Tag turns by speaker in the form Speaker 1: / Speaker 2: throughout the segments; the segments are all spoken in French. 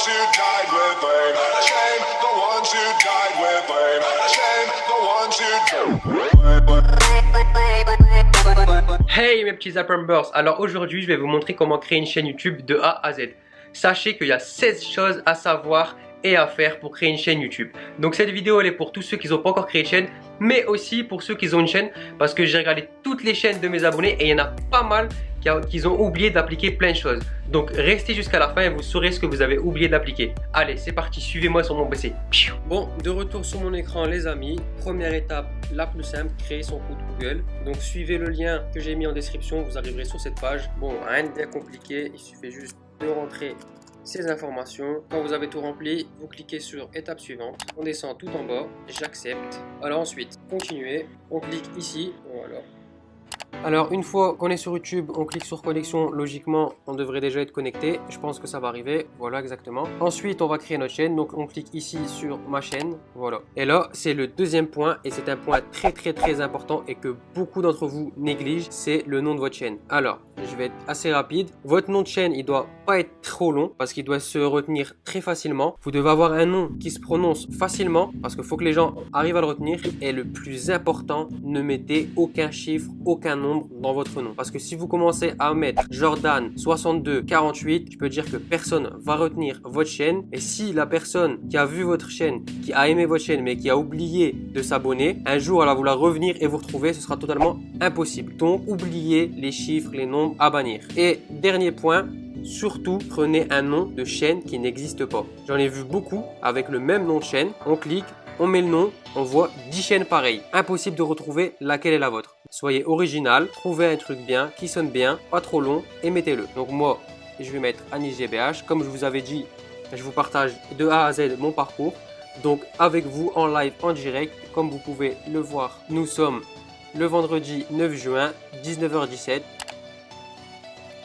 Speaker 1: ones who died with blame. Shame the ones who died with blame. Shame the ones who
Speaker 2: Hey mes petits Zappers, alors aujourd'hui je vais vous montrer comment créer une chaîne YouTube de A à Z. Sachez qu'il y a 16 choses à savoir et à faire pour créer une chaîne YouTube. Donc cette vidéo elle est pour tous ceux qui n'ont pas encore créé de chaîne, mais aussi pour ceux qui ont une chaîne, parce que j'ai regardé toutes les chaînes de mes abonnés et il y en a pas mal qui ont oublié d'appliquer plein de choses. Donc restez jusqu'à la fin et vous saurez ce que vous avez oublié d'appliquer. Allez, c'est parti, suivez-moi sur mon PC. Bon, de retour sur mon écran les amis. Première étape, la plus simple, créer son compte Google. Donc suivez le lien que j'ai mis en description, vous arriverez sur cette page. Bon, rien de bien compliqué, il suffit juste de rentrer ces informations. Quand vous avez tout rempli, vous cliquez sur étape suivante. On descend tout en bas, j'accepte. Alors ensuite, continuer. On clique ici, voilà. Alors une fois qu'on est sur YouTube, on clique sur connexion, logiquement on devrait déjà être connecté, je pense que ça va arriver, voilà exactement. Ensuite on va créer notre chaîne, donc on clique ici sur ma chaîne, voilà. Et là c'est le deuxième point et c'est un point très important et que beaucoup d'entre vous négligent, c'est le nom de votre chaîne. Alors je vais être assez rapide, votre nom de chaîne il doit pas être trop long parce qu'il doit se retenir très facilement. Vous devez avoir un nom qui se prononce facilement parce qu'il faut que les gens arrivent à le retenir. Et le plus important, ne mettez aucun chiffre, aucun nombre dans votre nom, parce que si vous commencez à mettre Jordan 62 48, je peux dire que personne va retenir votre chaîne. Et si la personne qui a vu votre chaîne, qui a aimé votre chaîne mais qui a oublié de s'abonner, un jour elle va vouloir revenir et vous retrouver, ce sera totalement impossible. Donc oubliez les chiffres, les nombres à bannir. Et dernier point, surtout prenez un nom de chaîne qui n'existe pas. J'en ai vu beaucoup avec le même nom de chaîne, on clique, on met le nom, on voit 10 chaînes pareilles. Impossible de retrouver laquelle est la vôtre. Soyez original, trouvez un truc bien, qui sonne bien, pas trop long et mettez-le. Donc moi, je vais mettre Anis GBH. Comme je vous avais dit, je vous partage de A à Z mon parcours. Donc avec vous en live, en direct, comme vous pouvez le voir, nous sommes le vendredi 9 juin, 19h17.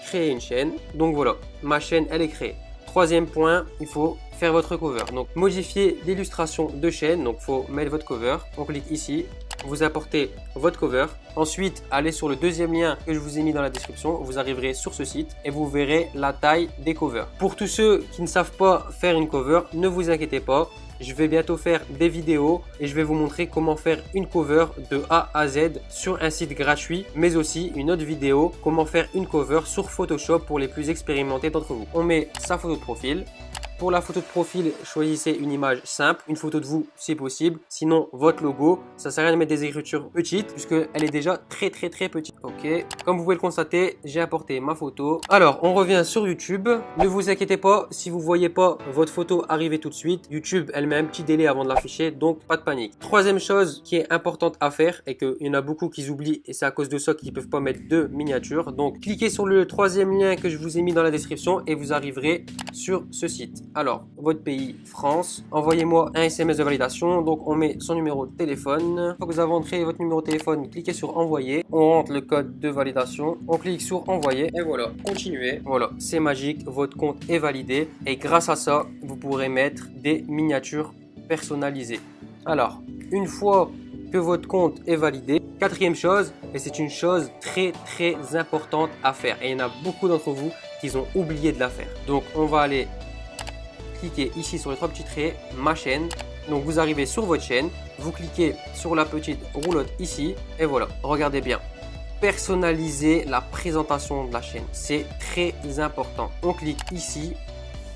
Speaker 2: Créer une chaîne. Donc voilà, ma chaîne, elle est créée. Troisième point, il faut faire votre cover. Donc modifier l'illustration de chaîne. Donc il faut mettre votre cover. On clique ici. Vous apportez votre cover. Ensuite, allez sur le deuxième lien que je vous ai mis dans la description. Vous arriverez sur ce site et vous verrez la taille des covers. Pour tous ceux qui ne savent pas faire une cover, ne vous inquiétez pas. Je vais bientôt faire des vidéos et je vais vous montrer comment faire une cover de A à Z sur un site gratuit, mais aussi une autre vidéo, comment faire une cover sur Photoshop pour les plus expérimentés d'entre vous. On met sa photo de profil. Pour la photo de profil, choisissez une image simple, une photo de vous si possible. Sinon, votre logo, ça sert à rien de mettre des écritures petites puisqu'elle est déjà très petite. Ok, comme vous pouvez le constater, j'ai apporté ma photo. Alors, on revient sur YouTube. Ne vous inquiétez pas, si vous ne voyez pas votre photo arriver tout de suite, YouTube, elle met un petit délai avant de l'afficher, donc pas de panique. Troisième chose qui est importante à faire et qu'il y en a beaucoup qui oublient et c'est à cause de ça qu'ils ne peuvent pas mettre de miniature. Donc, cliquez sur le troisième lien que je vous ai mis dans la description et vous arriverez sur ce site. Alors, votre pays, France, envoyez-moi un SMS de validation. Donc, on met son numéro de téléphone. Une fois que vous avez entré votre numéro de téléphone, cliquez sur envoyer. On rentre le code de validation. On clique sur envoyer. Et voilà, continuez. Voilà, c'est magique. Votre compte est validé. Et grâce à ça, vous pourrez mettre des miniatures personnalisées. Alors, une fois que votre compte est validé, quatrième chose, et c'est une chose très importante à faire. Et il y en a beaucoup d'entre vous qui ont oublié de la faire. Donc, on va aller cliquez ici sur les trois petits traits, ma chaîne. Donc vous arrivez sur votre chaîne, vous cliquez sur la petite roulotte ici et voilà, regardez bien. Personnaliser la présentation de la chaîne, c'est très important. On clique ici,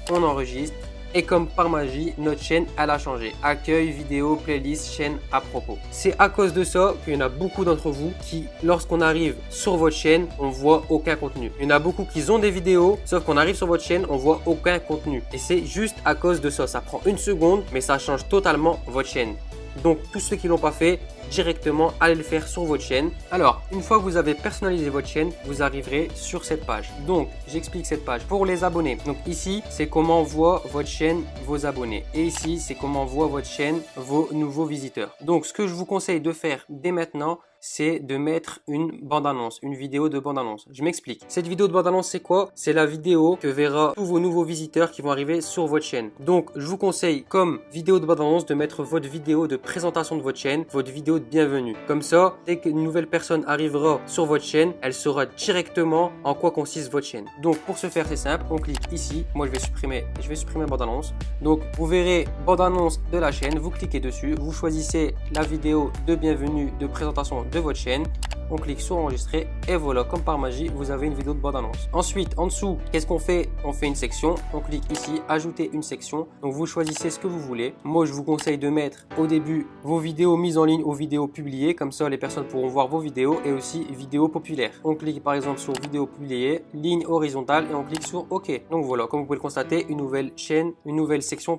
Speaker 2: on enregistre et comme par magie, notre chaîne elle a changé. Accueil, vidéo, playlist, chaîne à propos. C'est à cause de ça qu'il y en a beaucoup d'entre vous qui, lorsqu'on arrive sur votre chaîne, on voit aucun contenu. Il y en a beaucoup qui ont des vidéos, sauf qu'on arrive sur votre chaîne, on voit aucun contenu. Et c'est juste à cause de ça. Ça prend une seconde, mais ça change totalement votre chaîne. Donc tous ceux qui ne l'ont pas fait, directement allez le faire sur votre chaîne. Alors une fois que vous avez personnalisé votre chaîne, vous arriverez sur cette page. Donc j'explique cette page pour les abonnés. Donc ici c'est comment voit votre chaîne vos abonnés et ici c'est comment voit votre chaîne vos nouveaux visiteurs. Donc ce que je vous conseille de faire dès maintenant, c'est de mettre une bande-annonce, une vidéo de bande-annonce. Je m'explique. Cette vidéo de bande-annonce, c'est quoi? C'est la vidéo que verra tous vos nouveaux visiteurs qui vont arriver sur votre chaîne. Donc, je vous conseille, comme vidéo de bande-annonce, de mettre votre vidéo de présentation de votre chaîne, votre vidéo de bienvenue. Comme ça, dès qu'une nouvelle personne arrivera sur votre chaîne, elle saura directement en quoi consiste votre chaîne. Donc, pour ce faire, c'est simple. On clique ici. Moi, je vais supprimer bande-annonce. Donc, vous verrez bande-annonce de la chaîne. Vous cliquez dessus. Vous choisissez la vidéo de bienvenue, de présentation de votre chaîne. On clique sur enregistrer et voilà, comme par magie, vous avez une vidéo de bande-annonce. Ensuite, en dessous, qu'est-ce qu'on fait? On fait une section. On clique ici, ajouter une section. Donc, vous choisissez ce que vous voulez. Moi, je vous conseille de mettre au début vos vidéos mises en ligne aux vidéos publiées. Comme ça, les personnes pourront voir vos vidéos et aussi vidéos populaires. On clique par exemple sur vidéo publiée, ligne horizontale et on clique sur OK. Donc voilà, comme vous pouvez le constater, une nouvelle section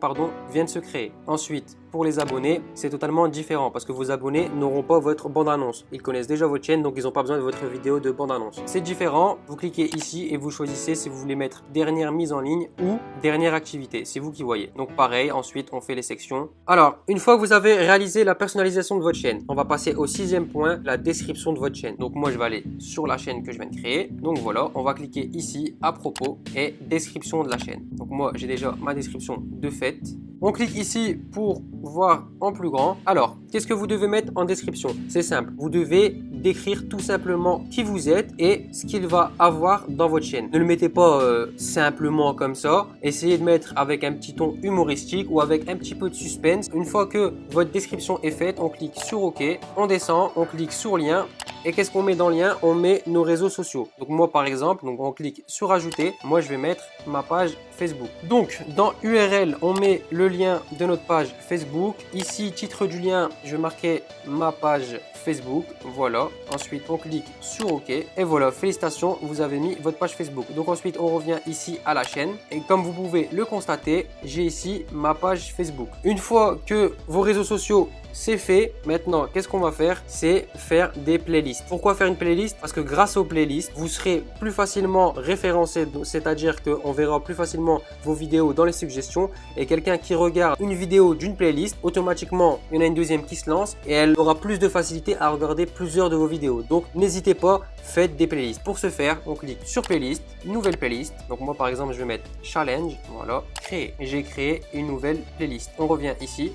Speaker 2: vient de se créer. Ensuite, pour les abonnés, c'est totalement différent parce que vos abonnés n'auront pas votre bande-annonce. Ils connaissent déjà votre chaîne, donc ils n'ont pas besoin de votre vidéo de bande-annonce. C'est différent. Vous cliquez ici et vous choisissez si vous voulez mettre dernière mise en ligne ou dernière activité. C'est vous qui voyez. Donc pareil, ensuite on fait les sections. Alors, une fois que vous avez réalisé la personnalisation de votre chaîne, on va passer au 6e point, la description de votre chaîne. Donc moi, je vais aller sur la chaîne que je viens de créer. Donc voilà, on va cliquer ici à propos et description de la chaîne. Donc moi, j'ai déjà ma description de fait. On clique ici pour voir en plus grand. Alors, qu'est-ce que vous devez mettre en description? C'est simple. Vous devez décrire tout simplement qui vous êtes et ce qu'il va avoir dans votre chaîne. Ne le mettez pas simplement comme ça. Essayez de mettre avec un petit ton humoristique ou avec un petit peu de suspense. Une fois que votre description est faite, on clique sur OK. On descend, on clique sur lien. Et qu'est-ce qu'on met dans le lien? On met nos réseaux sociaux. Donc moi par exemple, donc on clique sur ajouter. Moi je vais mettre ma page Facebook. Donc dans URL, on met le lien de notre page Facebook. Ici, titre du lien, je vais marquer ma page Facebook. Voilà. Ensuite, on clique sur OK. Et voilà, félicitations, vous avez mis votre page Facebook. Donc ensuite, on revient ici à la chaîne. Et comme vous pouvez le constater, j'ai ici ma page Facebook. Une fois que vos réseaux sociaux c'est fait. Maintenant, qu'est-ce qu'on va faire? C'est faire des playlists. Pourquoi faire une playlist? Parce que grâce aux playlists, vous serez plus facilement référencé, c'est-à-dire qu'on verra plus facilement vos vidéos dans les suggestions. Et quelqu'un qui regarde une vidéo d'une playlist, automatiquement, il y en a une deuxième qui se lance et elle aura plus de facilité à regarder plusieurs de vos vidéos. Donc, n'hésitez pas, faites des playlists. Pour ce faire, on clique sur playlist, nouvelle playlist. Donc, moi, par exemple, je vais mettre challenge. Voilà, créer. J'ai créé une nouvelle playlist. On revient ici.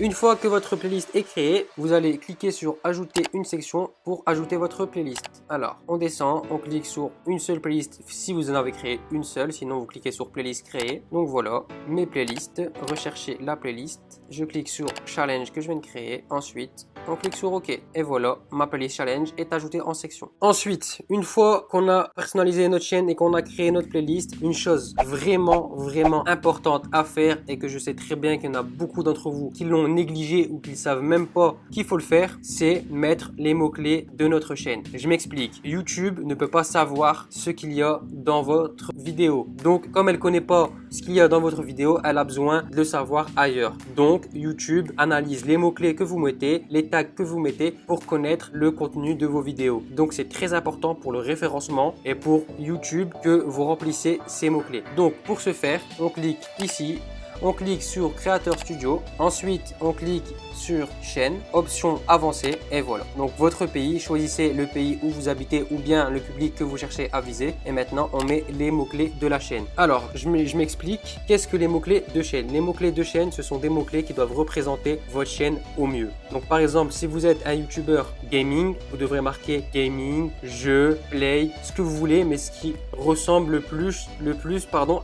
Speaker 2: Une fois que votre playlist est créée, vous allez cliquer sur ajouter une section pour ajouter votre playlist. Alors, on descend, on clique sur une seule playlist si vous en avez créé une seule, sinon vous cliquez sur playlist créer. Donc voilà, mes playlists, recherchez la playlist. Je clique sur challenge que je viens de créer. Ensuite, on clique sur OK. Et voilà, ma playlist challenge est ajoutée en section. Ensuite, une fois qu'on a personnalisé notre chaîne et qu'on a créé notre playlist, une chose vraiment importante à faire et que je sais très bien qu'il y en a beaucoup d'entre vous qui l'ont négligé ou qui ne savent même pas qu'il faut le faire, c'est mettre les mots-clés de notre chaîne. Je m'explique. YouTube ne peut pas savoir ce qu'il y a dans votre vidéo. Donc, comme elle ne connaît pas ce qu'il y a dans votre vidéo, elle a besoin de le savoir ailleurs. Donc, YouTube analyse les mots-clés que vous mettez, les tags que vous mettez pour connaître le contenu de vos vidéos. Donc, c'est très important pour le référencement et pour YouTube que vous remplissez ces mots-clés. Donc, pour ce faire, on clique ici. On clique sur Creator Studio. Ensuite, on clique sur chaîne, option avancée et voilà. Donc votre pays, choisissez le pays où vous habitez ou bien le public que vous cherchez à viser. Et maintenant, on met les mots-clés de la chaîne. Alors, je m'explique. Qu'est-ce que les mots-clés de chaîne? Les mots-clés de chaîne, ce sont des mots-clés qui doivent représenter votre chaîne au mieux. Donc par exemple, si vous êtes un YouTuber gaming, vous devrez marquer gaming, jeu, play, ce que vous voulez, mais ce qui ressemble le plus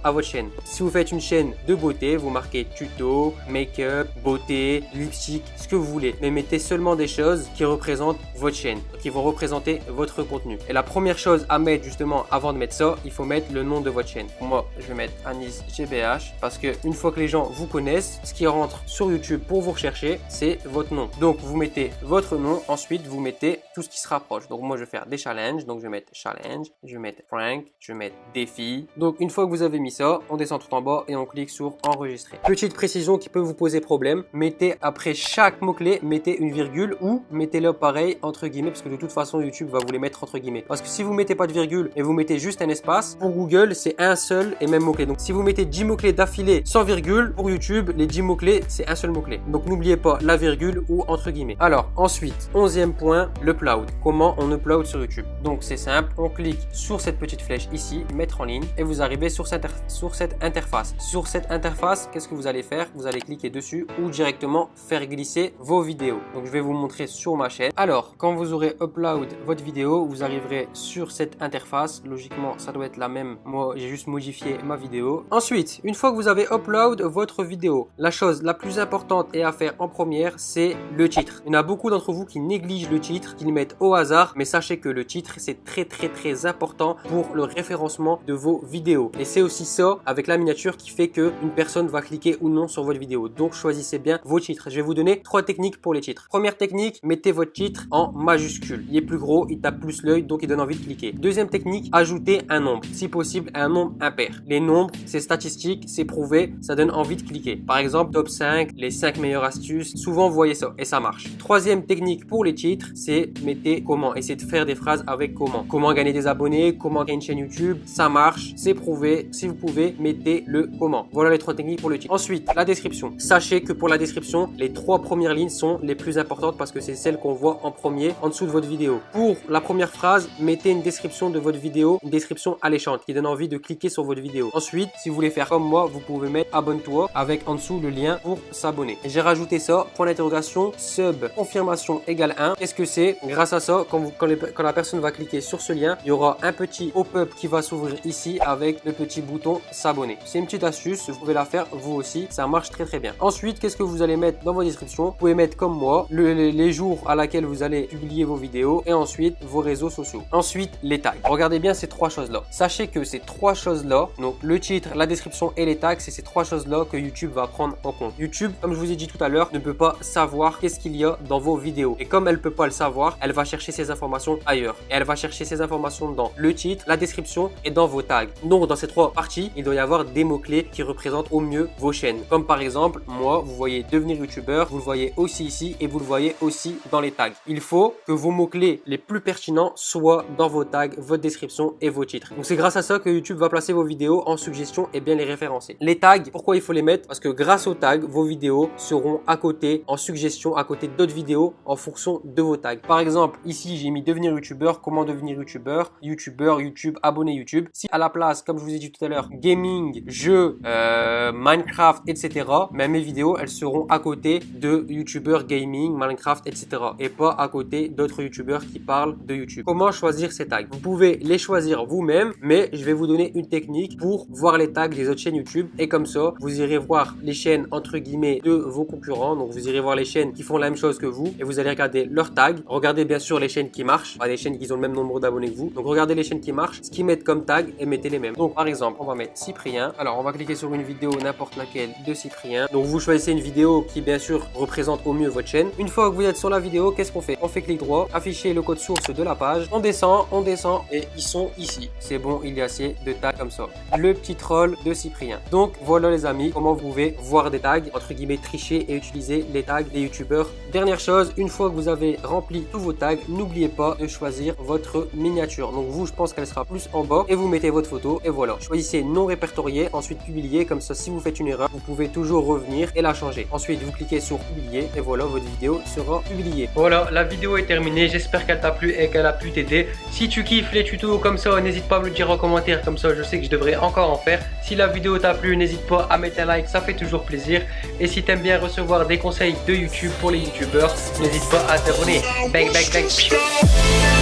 Speaker 2: à votre chaîne. Si vous faites une chaîne de beauté, vous marquez tuto, make-up, beauté, lipstick, ce que vous voulez. Mais mettez seulement des choses qui représentent votre chaîne, qui vont représenter votre contenu. Et la première chose à mettre justement avant de mettre ça, il faut mettre le nom de votre chaîne. Pour moi, je vais mettre Anis GBH parce que une fois que les gens vous connaissent, ce qui rentre sur YouTube pour vous rechercher, c'est votre nom. Donc vous mettez votre nom, ensuite vous mettez tout ce qui se rapproche. Donc moi je vais faire des challenges, donc je vais mettre challenge, je vais mettre prank, je vais mettre défi. Donc une fois que vous avez mis ça, on descend tout en bas et on clique sur enregistrer. enregistré. Petite précision qui peut vous poser problème, mettez après chaque mot-clé, mettez une virgule ou mettez-le pareil entre guillemets parce que de toute façon YouTube va vous les mettre entre guillemets. Parce que si vous mettez pas de virgule et vous mettez juste un espace, pour Google c'est un seul et même mot-clé. Donc si vous mettez 10 mots-clés d'affilée sans virgule, pour YouTube les 10 mots-clés c'est un seul mot-clé. Donc n'oubliez pas la virgule ou entre guillemets. Alors ensuite, 11e point, l'upload. Comment on upload sur YouTube? Donc c'est simple, on clique sur cette petite flèche ici, mettre en ligne et vous arrivez sur cette interface. Sur cette interface, qu'est-ce que vous allez faire? Vous allez cliquer dessus ou directement faire glisser vos vidéos. Donc je vais vous montrer sur ma chaîne. Alors quand vous aurez upload votre vidéo, vous arriverez sur cette interface. Logiquement ça doit être la même. Moi j'ai juste modifié ma vidéo. Ensuite, une fois que vous avez upload votre vidéo, la chose la plus importante et à faire en première, c'est le titre. Il y en a beaucoup d'entre vous qui négligent le titre, qui le mettent au hasard, mais sachez que le titre c'est très important pour le référencement de vos vidéos. Et c'est aussi ça avec la miniature qui fait que une personne va cliquer ou non sur votre vidéo. Donc choisissez bien vos titres. Je vais vous donner 3 techniques pour les titres. Première technique, mettez votre titre en majuscule. Il est plus gros, il tape plus l'œil, donc il donne envie de cliquer. Deuxième technique, ajoutez un nombre. Si possible, un nombre impair. Les nombres, c'est statistique, c'est prouvé, ça donne envie de cliquer. Par exemple, top 5, les 5 meilleures astuces. Souvent, vous voyez ça et ça marche. Troisième technique pour les titres, c'est mettez comment. Essayez de faire des phrases avec comment. Comment gagner des abonnés, comment gagner une chaîne YouTube. Ça marche, c'est prouvé. Si vous pouvez, mettez le comment. Voilà les 3 techniques pour le titre. Ensuite, la description. Sachez que pour la description, les 3 premières lignes sont les plus importantes parce que c'est celles qu'on voit en premier en dessous de votre vidéo. Pour la première phrase, mettez une description de votre vidéo, une description alléchante qui donne envie de cliquer sur votre vidéo. Ensuite, si vous voulez faire comme moi, vous pouvez mettre abonne-toi avec en dessous le lien pour s'abonner. Et j'ai rajouté ça, point d'interrogation, sub, confirmation égale 1. Qu'est-ce que c'est? Grâce à ça, quand la personne va cliquer sur ce lien, il y aura un petit pop-up qui va s'ouvrir ici avec le petit bouton s'abonner. C'est une petite astuce, vous pouvez la faire vous aussi, ça marche très bien. Ensuite, qu'est-ce que vous allez mettre dans vos descriptions? Vous pouvez mettre comme moi les jours à laquelle vous allez publier vos vidéos et ensuite vos réseaux sociaux. Ensuite, les tags. Regardez bien ces 3 choses-là. Sachez que ces 3 choses-là, donc le titre, la description et les tags, c'est ces 3 choses-là que YouTube va prendre en compte. YouTube, comme je vous ai dit tout à l'heure, ne peut pas savoir qu'est-ce qu'il y a dans vos vidéos. Et comme elle ne peut pas le savoir, elle va chercher ces informations ailleurs. Et elle va chercher ces informations dans le titre, la description et dans vos tags. Donc dans ces 3 parties, il doit y avoir des mots-clés qui représentent au mieux vos chaînes. Comme par exemple, moi, vous voyez devenir youtubeur, vous le voyez aussi ici et vous le voyez aussi dans les tags. Il faut que vos mots-clés les plus pertinents soient dans vos tags, votre description et vos titres. Donc c'est grâce à ça que YouTube va placer vos vidéos en suggestion et bien les référencer. Les tags, pourquoi il faut les mettre? Parce que grâce aux tags, vos vidéos seront à côté, en suggestion, à côté d'autres vidéos en fonction de vos tags. Par exemple, ici j'ai mis devenir youtubeur, comment devenir youtubeur, YouTube, abonné YouTube. Si à la place, comme je vous ai dit tout à l'heure, gaming, jeux, Minecraft, etc., mais mes vidéos, elles seront à côté de youtubeurs gaming, Minecraft, etc. et pas à côté d'autres youtubeurs qui parlent de YouTube. Comment choisir ces tags? Vous pouvez les choisir vous-même, mais je vais vous donner une technique pour voir les tags des autres chaînes YouTube et comme ça, vous irez voir les chaînes entre guillemets de vos concurrents. Donc vous irez voir les chaînes qui font la même chose que vous et vous allez regarder leurs tags. Regardez bien sûr les chaînes qui marchent, pas les chaînes qui ont le même nombre d'abonnés que vous. Donc regardez les chaînes qui marchent, ce qu'ils mettent comme tag et mettez les mêmes. Donc par exemple, on va mettre Cyprien. Alors on va cliquer sur une vidéo n'importe laquelle de Cyprien. Donc vous choisissez une vidéo qui bien sûr représente au mieux votre chaîne. Une fois que vous êtes sur la vidéo, qu'est-ce qu'on fait? On fait clic droit, afficher le code source de la page. On descend et ils sont ici. C'est bon, il y a assez de tags comme ça. Le petit troll de Cyprien. Donc voilà les amis, comment vous pouvez voir des tags, entre guillemets tricher et utiliser les tags des youtubeurs. Dernière chose, une fois que vous avez rempli tous vos tags, n'oubliez pas de choisir votre miniature. Donc vous, je pense qu'elle sera plus en bas et vous mettez votre photo et voilà. Choisissez non répertorié, ensuite publier, comme ça si vous faites une erreur, vous pouvez toujours revenir et la changer. Ensuite, vous cliquez sur publier et voilà, votre vidéo sera publiée. Voilà, la vidéo est terminée, j'espère qu'elle t'a plu et qu'elle a pu t'aider. Si tu kiffes les tutos comme ça, n'hésite pas à me le dire en commentaire, comme ça je sais que je devrais encore en faire. Si la vidéo t'a plu, n'hésite pas à mettre un like, ça fait toujours plaisir. Et si t'aimes bien recevoir des conseils de YouTube pour les youtubeurs, n'hésite pas à t'abonner. Bang bang bang.